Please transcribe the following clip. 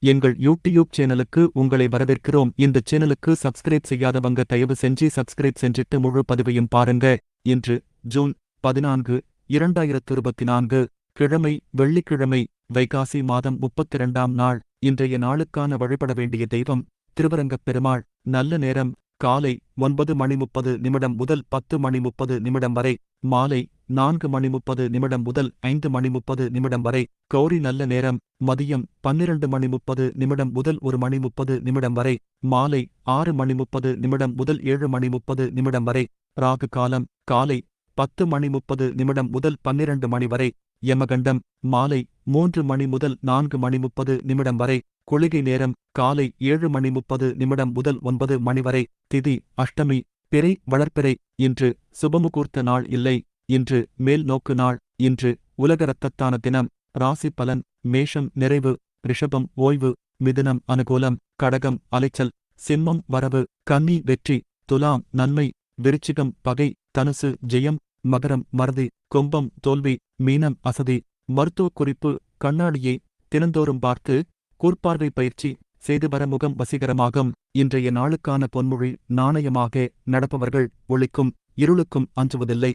எங்கள் யூடியூப் சேனலுக்கு உங்களை வரவேற்கிறோம். இந்த சேனலுக்கு சப்ஸ்கிரைப் செய்யாதவங்க தயவு செஞ்சு சப்ஸ்கிரைப் செஞ்சிட்டு முழு பதிவையும் பாருங்க. இன்று ஜூன் 14, 2024 கிழமை, வெள்ளிக்கிழமை, வைகாசி மாதம் 32ஆம் நாள். இன்றைய நாளுக்கான வழிபட வேண்டிய தெய்வம் திருவரங்கப் பெருமாள். நல்ல நேரம் காலை 9:30 முதல் 10:30 வரை, மாலை 4:30 முதல் 5:30 வரை. கௌரி நல்ல நேரம் மதியம் 12:30 முதல் 1:30 வரை, மாலை 6:30 முதல் 7:30 வரை. ராகு காலம் காலை 10:30 முதல் 12 வரை. யமகண்டம் மாலை 3 முதல் 4:30 வரை. குளிகை நேரம் காலை 7:30 முதல் 9 வரை. திதி அஷ்டமி, பிறை வளர்பிறை. இன்று சுபமுகூர்த்த நாள் இல்லை. இன்று மேல் நோக்கு நாள். இன்று உலக இரத்தத்தான தினம். ராசி பலன்: மேஷம் நிறைவு, ரிஷபம் ஓய்வு, மிதுனம் அனுகூலம், கடகம் அலைச்சல், சிம்மம் வரவு, கன்னி வெற்றி, துலாம் நன்மை, விருச்சிகம் பகை, தனுசு ஜெயம், மகரம் மறதி, கும்பம் தோல்வி, மீனம் அசதி. மருத்துவ குறிப்பு: கண்ணாடியை தினந்தோறும் பார்த்து கூர்ப்பார்வை பயிற்சி செய்து வர முகம் வசீகரமாகும். இன்றைய நாளுக்கான பொன்மொழி: நாணயமாக நடப்பவர்கள் ஒளிக்கும் இருளுக்கும் அஞ்சுவதில்லை.